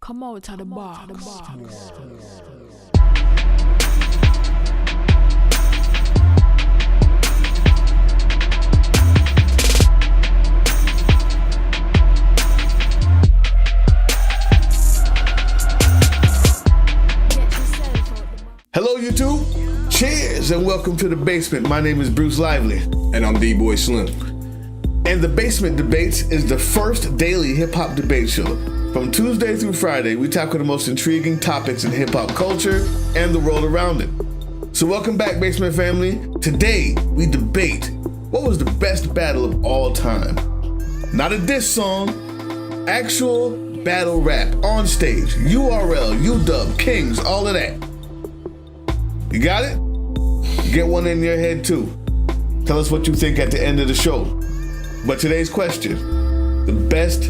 Come out to the bar. Hello YouTube, cheers and welcome to The Basement. My name is Bruce Lively. And I'm D-Boy Slim. And The Basement Debates is the first daily hip-hop debate show. From Tuesday through Friday, we tackle the most intriguing topics in hip-hop culture and the world around it. So welcome back, Basement family. Today, we debate what was the best battle of all time. Not a diss song, actual battle rap on stage. URL, UW, Kings, all of that. You got it? Get one in your head too. Tell us what you think at the end of the show. But today's question, the best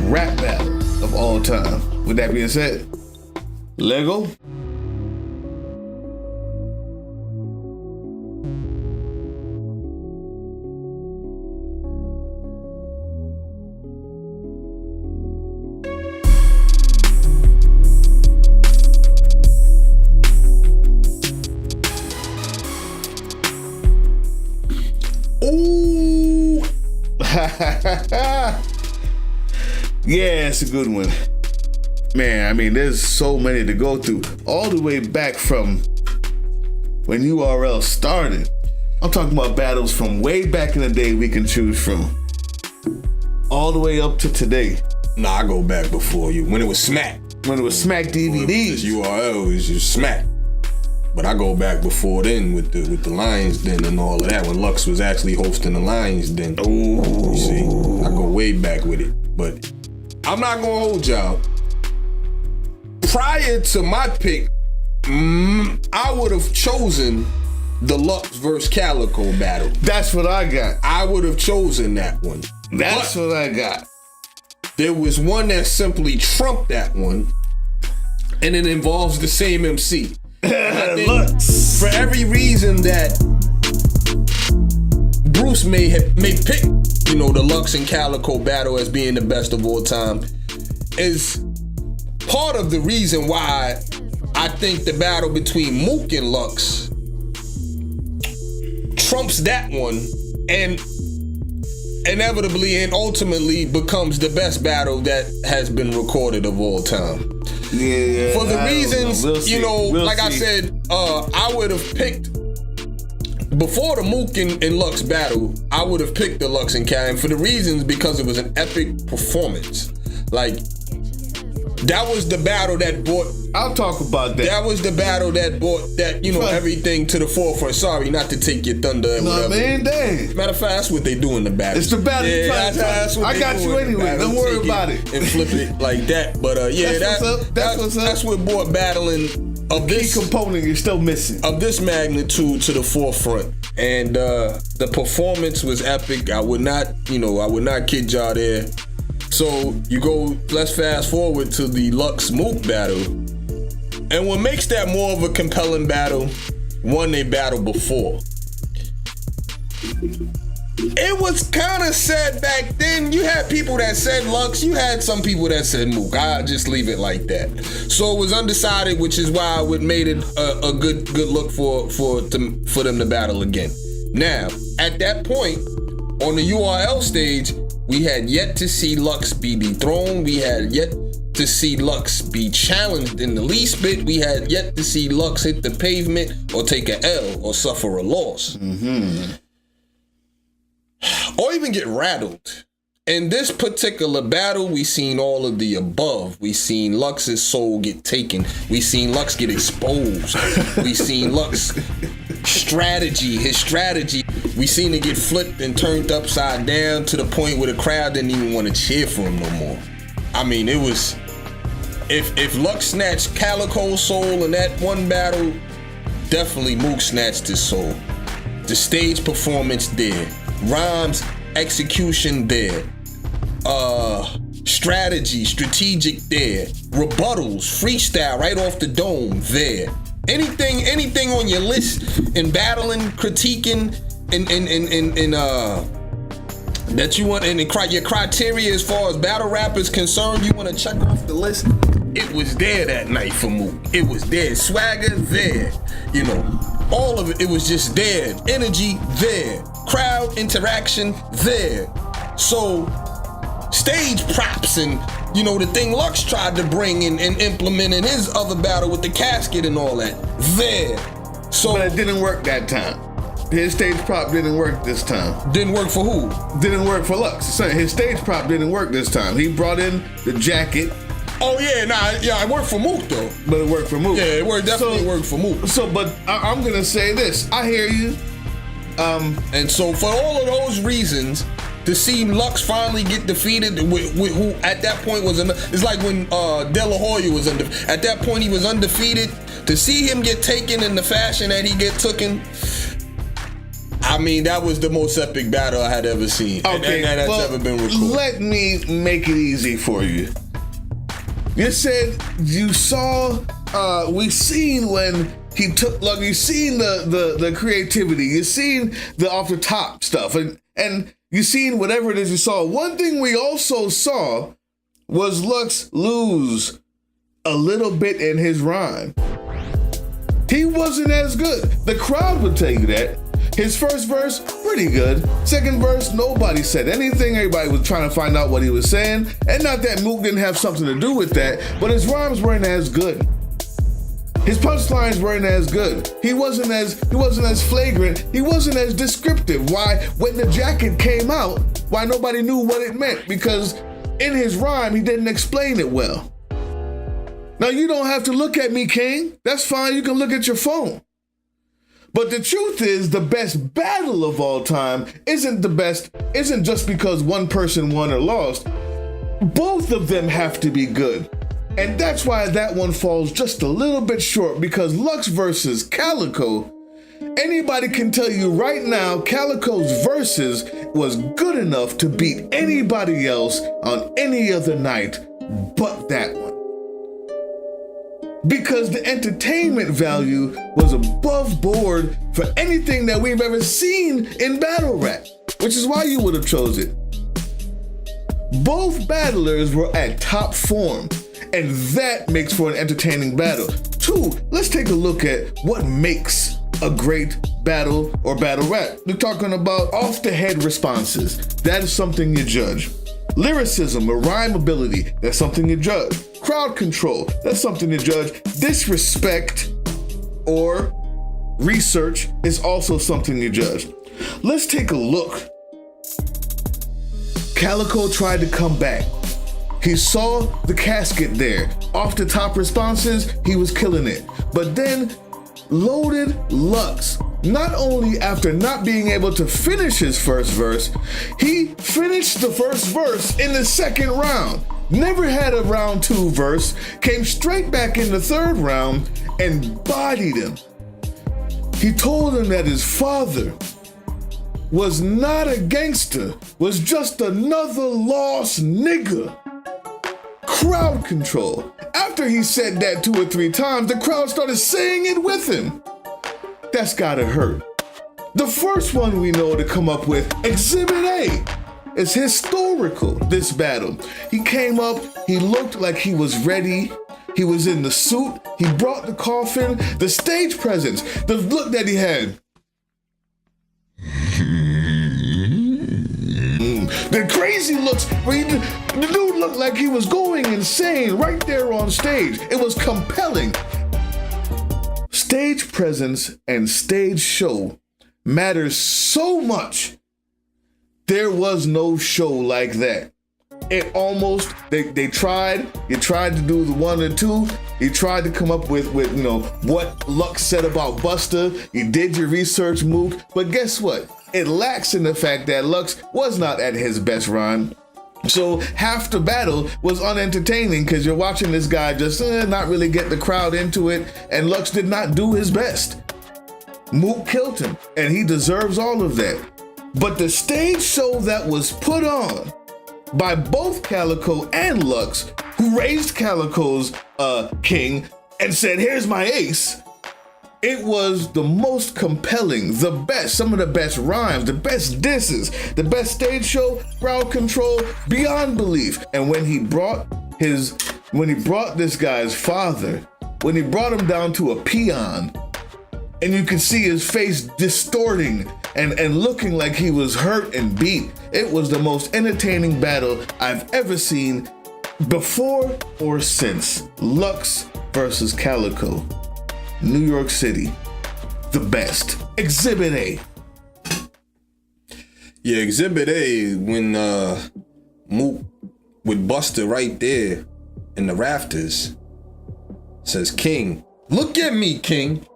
rap battle of all time. With that being said, Lego. Ooh. Yeah, it's a good one. Man, I mean, there's so many to go through. All the way back from when URL started. I'm talking about battles from way back in the day we can choose from. All the way up to today. Nah, I go back before you. When it was Smack. When it was Smack DVDs. URL is just Smack. But I go back before then with the Lions Den and all of that, when Lux was actually hosting the Lions Den. Ooh. You see, I go way back with it. But I'm not gonna hold y'all. Prior to my pick, I would have chosen the Lux versus Calicoe battle. That's what I got. I would have chosen that one. That's what I got. There was one that simply trumped that one, and it involves the same MC. Lux. For every reason that Bruce may pick, the Lux and Calicoe battle as being the best of all time, is part of the reason why I think the battle between Mook and Lux trumps that one and inevitably and ultimately becomes the best battle that has been recorded of all time. Yeah. For the reasons, I said, I would have picked, before the Mook and Lux battle, I would have picked the Lux and Cal, and for the reasons because it was an epic performance. Like, that was the battle that brought... I'll talk about that. That was the battle that brought that, everything to the forefront. Sorry, not to take your thunder and whatever. Man, dang. Matter of fact, that's what they do in the battle. It's the battle. Yeah, that's what I got you anyway. Don't worry about it. And flip it like that. But that's what brought battling of this key component you're still missing. Of this magnitude to the forefront. And the performance was epic. I would not kid y'all there. So let's fast forward to the Lux Mook battle. And what makes that more of a compelling battle, one they battled before. It was kind of said back then. You had people that said Lux, you had some people that said Mook. I'll just leave it like that. So it was undecided, which is why it made it a good look for them to battle again. Now, at that point, on the URL stage, we had yet to see Lux be dethroned. We had yet to see Lux be challenged in the least bit. We had yet to see Lux hit the pavement or take an L or suffer a loss. Mm-hmm. Or even get rattled. In this particular battle, we seen all of the above. We seen Lux's soul get taken. We seen Lux get exposed. We seen Lux his strategy. We seen it get flipped and turned upside down to the point where the crowd didn't even want to cheer for him no more. I mean, it was, if Lux snatched Calicoe's soul in that one battle, definitely Mook snatched his soul. The stage performance there. Rhymes, execution there. Strategic there. Rebuttals, freestyle right off the dome there. Anything on your list in battling, critiquing, and that you want, and your criteria as far as battle rap is concerned, you want to check off the list. It was there that night for Mook. It was there. Swagger there. You know, all of it. It was just there. Energy there. Crowd interaction there. So stage props and, you know, the thing Lux tried to bring and implement in his other battle with the casket and all that there. So, but it didn't work that time. His stage prop didn't work this time. Didn't work for who? Didn't work for Lux. His stage prop didn't work this time. He brought in the jacket. Oh yeah, it worked for Mook though. But it worked for Mook. Yeah, it definitely worked for Mook. So, but I'm gonna say this. I hear you. And so for all of those reasons, to see Lux finally get defeated with who at that point was it's like when De La Hoya was at that point he was undefeated. To see him get taken in the fashion that he get taken, I mean, that was the most epic battle I had ever seen. Okay, and that's ever been recorded. Let me make it easy for you. You said you saw, we seen when he took, like, you seen the creativity, you seen the off the top stuff, and you seen whatever it is you saw. One thing we also saw was Lux lose a little bit in his rhyme. He wasn't as good. The crowd would tell you that. His first verse, pretty good. Second verse, nobody said anything. Everybody was trying to find out what he was saying. And not that Mook didn't have something to do with that, but his rhymes weren't as good. His punchlines weren't as good. He wasn't as flagrant. He wasn't as descriptive. Why, when the jacket came out, why nobody knew what it meant? Because in his rhyme, he didn't explain it well. Now, you don't have to look at me, King. That's fine. You can look at your phone. But the truth is, the best battle of all time isn't just because one person won or lost. Both of them have to be good. And that's why that one falls just a little bit short, because Lux versus Calicoe, anybody can tell you right now, Calicoe's verses was good enough to beat anybody else on any other night but that one. Because the entertainment value was above board for anything that we've ever seen in battle rap, which is why you would have chose it. Both battlers were at top form, and that makes for an entertaining battle. Two, let's take a look at what makes a great battle or battle rap. We're talking about off the head responses. That is something you judge. Lyricism or rhyme ability, that's something you judge. Crowd control, that's something you judge. Disrespect or research is also something you judge. Let's take a look. Calicoe tried to come back. He saw the casket there. Off the top responses, he was killing it. But then loaded Lux. Not only after not being able to finish his first verse, he finished the first verse in the second round. Never had a round two verse, came straight back in the third round and bodied him. He told him that his father was not a gangster, was just another lost nigga. Crowd control. After he said that 2 or 3 times, the crowd started saying it with him. That's gotta hurt. The first one we know to come up with, Exhibit A, is historical, this battle. He came up, he looked like he was ready. He was in the suit, he brought the coffin, the stage presence, the look that he had. The crazy looks where the dude looked like he was going insane right there on stage. It was compelling. Stage presence and stage show matters so much. There was no show like that. It almost, they tried, you tried to do the 1 or 2, you tried to come up with you know, what Lux said about Buster, you did your research, Mook, but guess what? It lacks in the fact that Lux was not at his best rhyme. So half the battle was unentertaining because you're watching this guy just not really get the crowd into it, and Lux did not do his best. Mook killed him, and he deserves all of that. But the stage show that was put on by both Calicoe and Lux, who raised Calicoe's king and said, here's my ace, It was the most compelling, the best, some of the best rhymes, the best disses, the best stage show, crowd control, beyond belief. And when he brought this guy's father, when he brought him down to a peon, and you could see his face distorting and looking like he was hurt and beat, it was the most entertaining battle I've ever seen before or since. Lux versus Calicoe. New York City, the best. Exhibit A. Yeah, Exhibit A, when Mook with Buster right there in the rafters, says, King, look at me, King.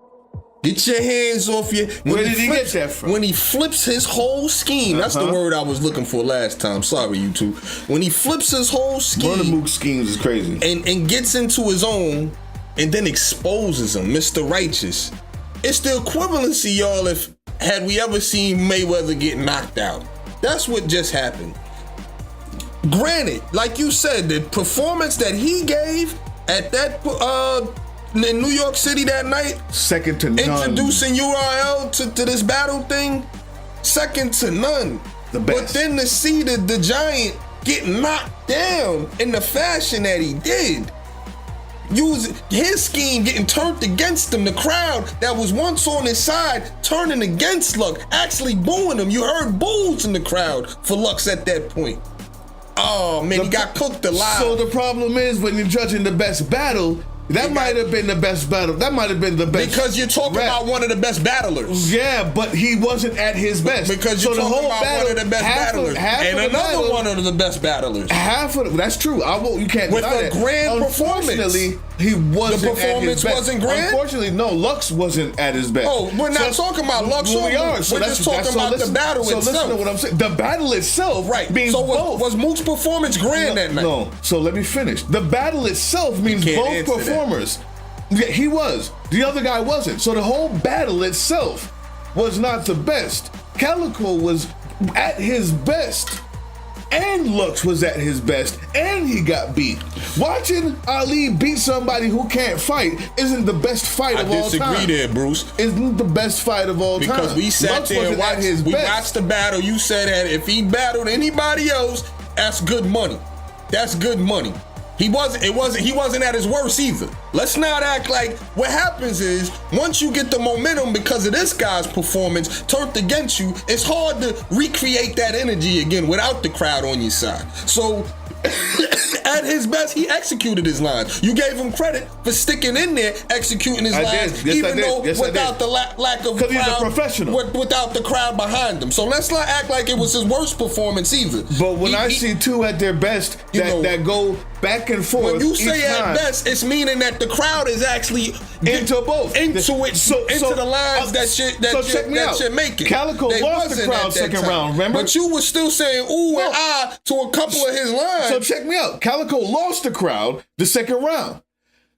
Get your hands off your... Where did he get that from? When he flips his whole scheme, that's the word I was looking for last time. Sorry, you two. When he flips his whole scheme... Murda Mook schemes is crazy. And gets into his own, and then exposes him, Mr. Righteous. It's the equivalency, y'all, had we ever seen Mayweather get knocked out. That's what just happened. Granted, like you said, the performance that he gave at that in New York City that night, second to none. Introducing URL to this battle thing, second to none. The best. But then to see the giant get knocked down in the fashion that he did, use his scheme getting turned against him, the crowd that was once on his side turning against Lux, actually booing him. You heard boos in the crowd for Lux at that point. Oh man, he got cooked alive. So the problem is, when you're judging the best battle, that might have been the best battle. That might have been the best. Because you're talking about one of the best battlers. Yeah, but he wasn't at his best. Because you're talking about one of the best battlers. And another one of the best battlers. That's true. You can't with deny a that. grand performance. Unfortunately, he wasn't the performance at his best. wasn't grand? Unfortunately, no, Lux wasn't at his best. Oh, we're not talking about Lux. Well, we are. So we're just talking about the battle itself. So listen to what I'm saying. The battle itself means so both. Was Mook's performance grand that night? No. So let me finish. The battle itself means both performers. That. Yeah, he was. The other guy wasn't. So the whole battle itself was not the best. Calicoe was at his best, and Lux was at his best, and he got beat. Watching Ali beat somebody who can't fight isn't the best fight of all time. I disagree there, Bruce. Isn't the best fight of all time. Because we sat Lux there and watched the battle. You said that if he battled anybody else, that's good money. That's good money. He wasn't at his worst either. Let's not act like what happens is once you get the momentum because of this guy's performance turned against you, it's hard to recreate that energy again without the crowd on your side. So at his best, he executed his lines. You gave him credit for sticking in there, executing his lines, even though without the lack of crowd, because he's a professional, without the crowd behind him. So let's not act like it was his worst performance either. But when I see two at their best that go back and forth, when you say at best, it's meaning that the crowd is actually into both, into the lines that you're making. Calicoe lost the crowd second round, remember? But you were still saying ooh and ah to a couple of his lines. So check me out. Calicoe lost the crowd the second round.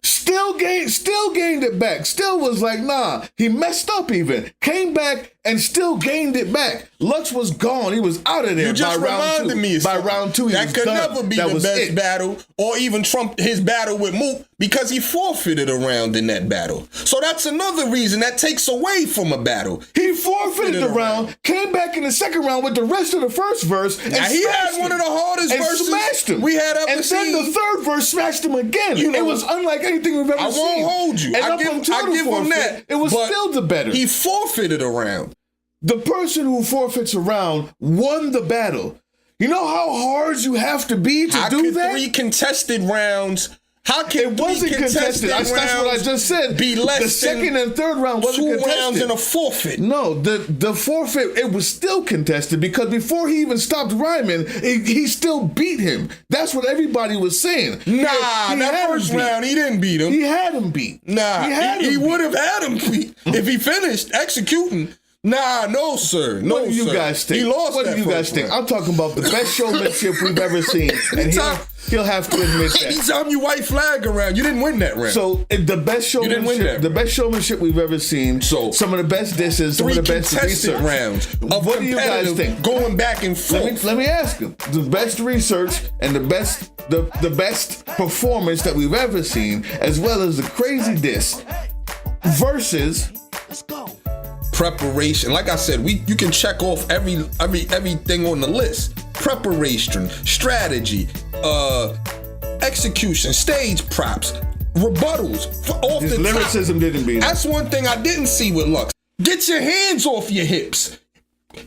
Still gained it back. Still was like, nah. He messed up even. Came back and still gained it back. Lux was gone. He was out of there. You just reminded me. By round two, that could never be the best battle, or even trump his battle with Mook, because he forfeited a round in that battle. So that's another reason that takes away from a battle. He forfeited the round, came back in the second round with the rest of the first verse, and he had one of the hardest verses smashed him. We had ever seen. And then the third verse smashed him again. It was unlike anything we've ever seen. I won't hold you. And I give him that. It was still the better. He forfeited a round. The person who forfeits a round won the battle. You know how hard you have to be to do that? 3 contested rounds. How can it wasn't contested? That's what I just said. Be less the second and third round wasn't 2 contested. rounds and a forfeit. No, the forfeit, it was still contested because before he even stopped rhyming, he still beat him. That's what everybody was saying. That first round he didn't beat him. He had him beat. He would have had him beat if he finished executing. No, sir. No, what do you sir. guys think? He lost. What do you guys think? I'm talking about the best showmanship we've ever seen, and he'll have to admit that. Anytime you white flag around, you didn't win that round. So the best showmanship we've ever seen. So some of the best disses, some of the best research rounds. What do you guys think? Going back and forth. Let me ask you: the best research and the best performance that we've ever seen, as well as the crazy diss, versus preparation. Like I said, you can check off everything on the list. Preparation, strategy, execution, stage props, rebuttals. Off His the lyricism top. didn't beat it. That's one thing I didn't see with Lux. Get your hands off your hips.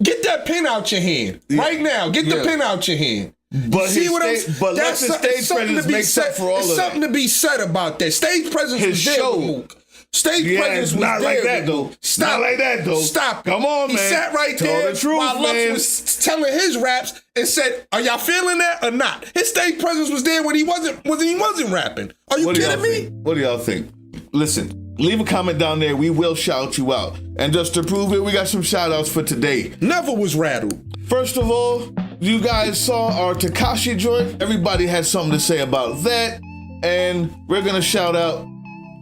Get that pin out your hand right now. Get the pin out your hand. But Lux's stage presence makes up for all of that. Something to be said about that. Stage presence was there with Mook. Stage presence was not there. Like that, though. Stop. Not like that, though. Stop. Come on, man. He sat right Tell there the truth, while Lux man. was telling his raps and said, "Are y'all feeling that or not?" His stage presence was there when he wasn't rapping. Are you kidding me? What do y'all think? Listen, leave a comment down there. We will shout you out. And just to prove it, we got some shout outs for today. Never was rattled. First of all, you guys saw our Tekashi joint. Everybody had something to say about that. And we're going to shout out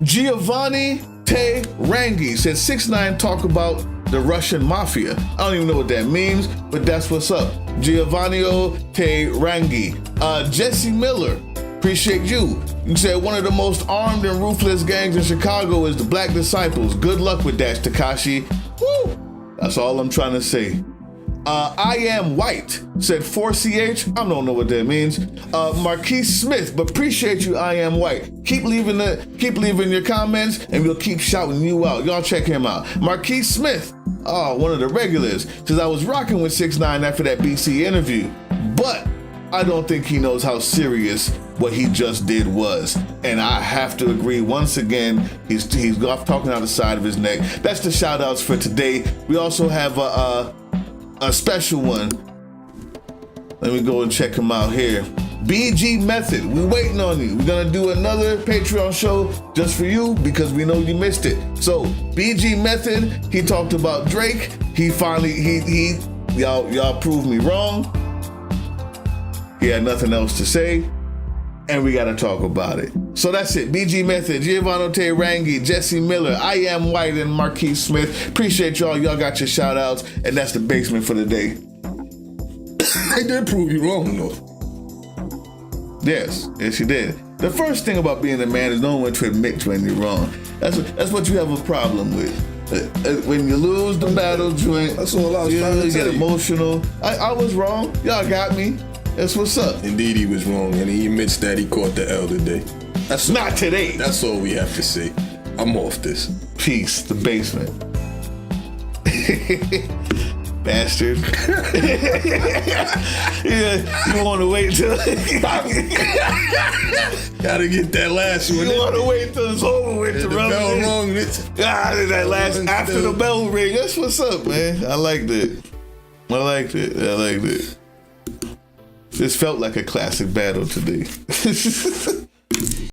Giovanni Te Rangi. Said 6ix9ine talk about the Russian mafia. I don't even know what that means, but that's what's up. Giovanni Te Rangi. Jesse Miller. Appreciate you. You said one of the most armed and ruthless gangs in Chicago is the Black Disciples. Good luck with that, Tekashi. Woo! That's all I'm trying to say. I am white, said 4CH. I don't know what that means. Marquise Smith, but appreciate you, I am white. Keep leaving your comments and we'll keep shouting you out. Y'all check him out. Marquise Smith, one of the regulars, says I was rocking with 6ix9ine after that BC interview, but I don't think he knows how serious what he just did was. And I have to agree once again, he's talking out the side of his neck. That's the shout outs for today. We also have a special one. Let me go and check him out here. BG Method, we waiting on you. We're gonna do another Patreon show just for you because we know you missed it. So BG Method, he talked about Drake. He finally, y'all proved me wrong. He had nothing else to say, and we gotta talk about it. So that's it. BG Method, Giovanni Te Rangi, Jesse Miller, I Am White, and Marquise Smith. Appreciate y'all. Y'all got your shout outs, and that's the basement for the day. I did prove you wrong, though. Yes, you did. The first thing about being a man is knowing when to admit when you're wrong. That's what you have a problem with. When you lose the battle joint, that's all I was trying to you tell get emotional. I was wrong. Y'all got me. That's what's up. Indeed, he was wrong, and he admits that he caught the L today. That's not today. That's all we have to say. I'm off this. Peace, the basement. Bastard. Yeah, you want to wait till... Gotta get that last one. You want to wait till it's over with to rub the bell it in. wrong. That last after the bell ring. That's what's up, man. I liked it. I liked it. This felt like a classic battle today.